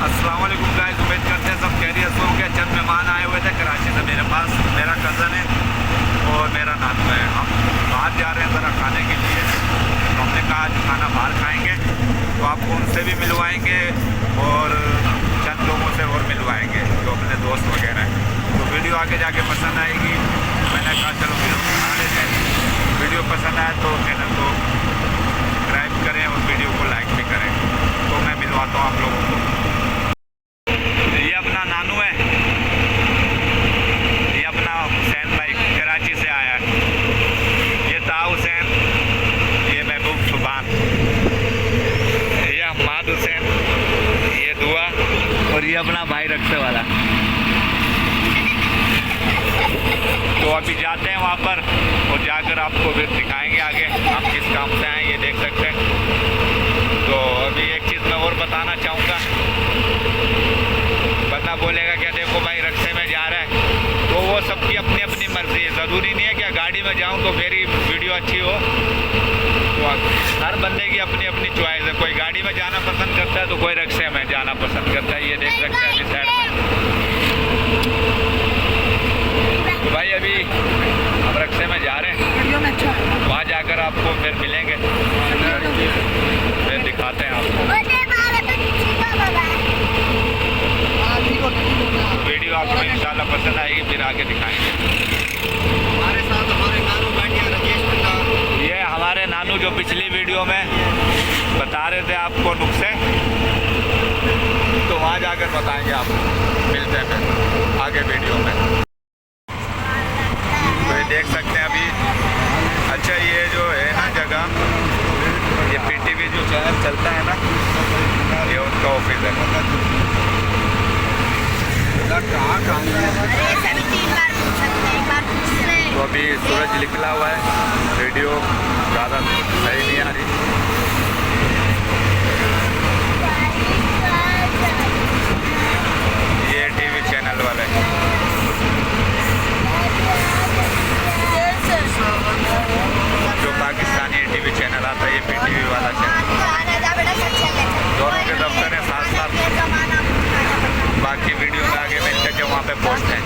अस्सलाम वालेकुम गाइस, उम्मीद करते हैं सब खैरियत से होंगे। चंद मेहमान आए हुए थे कराची से मेरे पास। मेरा कज़न है और मेरा नानू है। हम बाहर जा रहे हैं ज़रा खाने के लिए, तो हमने कहा आज खाना बाहर खाएंगे, तो आपको उनसे भी मिलवाएंगे और चंद लोगों से और मिलवाएंगे जो अपने दोस्त वगैरह हैं। तो वीडियो आगे जाके पसंद आएगी। मैंने कहा चलो फिर हम खा लेते हैं। वीडियो पसंद आए तो चैनल को सब्सक्राइब करें और वीडियो को लाइक भी करें। तो मैं मिलवाता हूँ आप लोगों को। ये अपना नानू है, ये अपना हुसैन भाई कराची से आया है। ये ता हुसैन, ये महबूब सुबान, ये अहमद हुसैन, ये दुआ और ये अपना भाई रखते वाला। तो अभी जाते हैं वहाँ पर और जाकर आपको फिर दिखाएंगे आगे हम किस काम से आए, ये देख सकते हैं। तो अभी एक चीज़ मैं और बताना चाहूँगा, बंदा बोलेगा क्या देखो भाई रक्से में जा रहा है, तो वो सबकी अपनी अपनी मर्ज़ी है। ज़रूरी नहीं है कि गाड़ी में जाऊँ तो मेरी वीडियो अच्छी हो। तो हर बंदे की अपनी अपनी चॉइस है। कोई गाड़ी में जाना पसंद करता है तो कोई रक्से में जाना पसंद करता है। ये देख सकते हैं अभी साइड में भाई, अभी हम रक्से में जा रहे हैं। वहाँ जाकर आपको फिर मिलेंगे, फिर दिखाते हैं आपको। वीडियो आपको इंशाल्लाह पसंद आएगी, फिर आगे दिखाएंगे। हमारे साथ हमारे नानू बैठे हैं, राजेश भंडार। ये हमारे नानू जो पिछली वीडियो में बता रहे थे आपको नुस्खे, तो वहाँ जाकर बताएंगे आपको। मिलते हैं फिर आगे वीडियो में। तो ये देख सकते हैं अभी। अच्छा, ये जो है ना जगह, ये PTV जो चैनल चलता है ना, ये उनका ऑफिस है। तो अभी सूरज निकला हुआ है, वीडियो ज़्यादा सही नहीं आ रही। ये TV चैनल वाले, जो पाकिस्तानी TV चैनल आता है, ये PTV वाला चैनल। दोनों के दफ्तर है साथ साथ। बाकी वीडियो में आगे मिलते हैं, वहाँ पे पहुँचते हैं।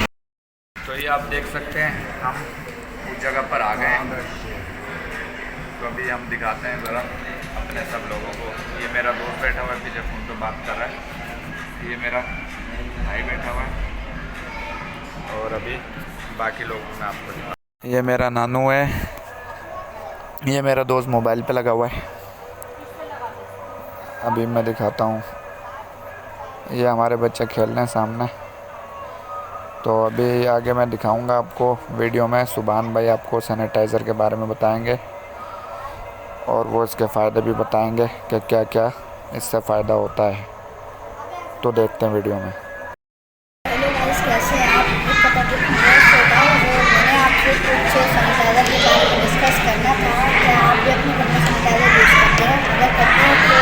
तो ये आप देख सकते हैं हम उस जगह पर आ गए हैं। तो अभी हम दिखाते हैं ज़रा अपने सब लोगों को। ये मेरा दोस्त बैठा हुआ है, पीछे फ़ोन पे बात कर रहा है। ये मेरा भाई बैठा हुआ है और अभी बाकी लोगों में आपको दिखा। ये मेरा नानू है, ये मेरा दोस्त मोबाइल पे लगा हुआ है। अभी मैं दिखाता हूँ, ये हमारे बच्चे खेल रहे हैं सामने। तो अभी आगे मैं दिखाऊंगा आपको वीडियो में। सुभान भाई आपको सैनिटाइज़र के बारे में बताएंगे और वो इसके फ़ायदे भी बताएंगे कि क्या क्या इससे फ़ायदा होता है। तो देखते हैं वीडियो में। हेलो गाइस, कैसे हैं आप? पता कि मैंने आपसे कुछ सैनिटाइज़र के बारे में डिस्कस करना था। क्या आप भी अपने घर में सैनिटाइज़र यूज़ करते हैं? अगर करते हैं तो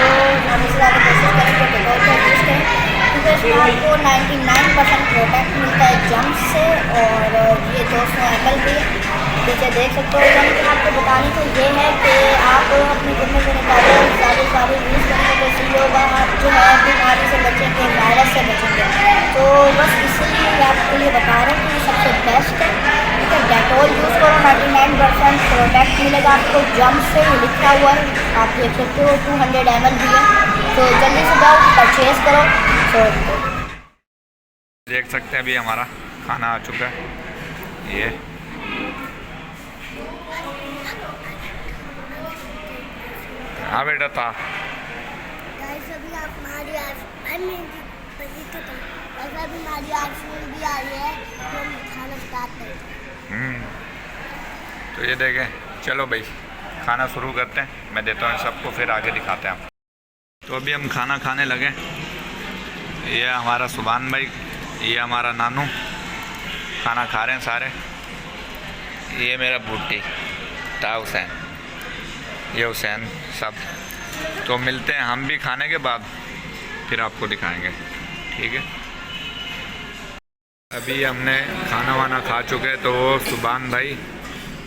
हम इस ज़्यादा कोशिश करें तो डेटॉल का यूज़ करें, क्योंकि इसमें आपको 99% प्रोटेक्ट मिलता है जर्म्स से। और ये 200 ml भी पीछे देख सकते हो। लेकिन आपको बताने को ये है कि आप अपने घर में सैनिटाइज़र ज़्यादा यूज़ करेंगे तो इसलिए होगा आप जो है बीमारी से बचेंगे, वायरस से बचेंगे। तो बस इसलिए आपको ये बता रहे हैं कि ये सबसे बेस्ट है। ठीक है, डेटॉल यूज़ करो, 99% प्रोटेक्ट मिलेगा आपको जर्म्स से। ये लिखा हुआ है, आप देख सकते हो 200 ml भी है। तो जल्दी से जाओ, परचेज़ करो। तो देख सकते हैं अभी हमारा खाना आ चुका है। ये हाँ बेटा था। तो ये देखें, चलो भाई खाना शुरू करते हैं। मैं देता हूँ सबको, फिर आगे दिखाते हैं आप। तो अभी हम खाना खाने लगे। ये हमारा सुभान भाई, ये हमारा नानू खाना खा रहे हैं सारे। ये मेरा बूटी ता हुसैन, ये हुसैन सब। तो मिलते हैं हम भी खाने के बाद, फिर आपको दिखाएंगे। ठीक है, अभी हमने खाना वाना खा चुके हैं। तो वो सुभान भाई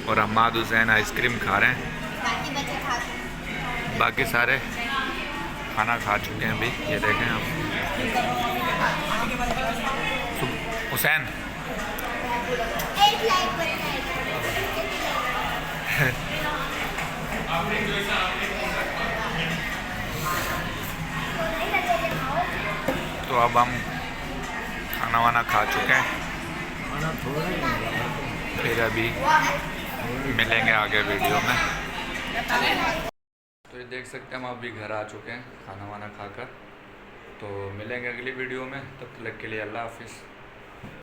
और अहमद हुसैन आइसक्रीम खा रहे हैं, बाकी सारे खाना खा चुके हैं अभी। ये देखें आप। हुसैन एक लाइक बनना तो अब हम खाना वाना खा चुके हैं, फिर अभी मिलेंगे आगे वीडियो में। तो ये देख सकते हैं हम अभी घर आ चुके हैं खाना वाना खाकर। तो मिलेंगे अगली वीडियो में, तब तक के लिए अल्लाह हाफिज़।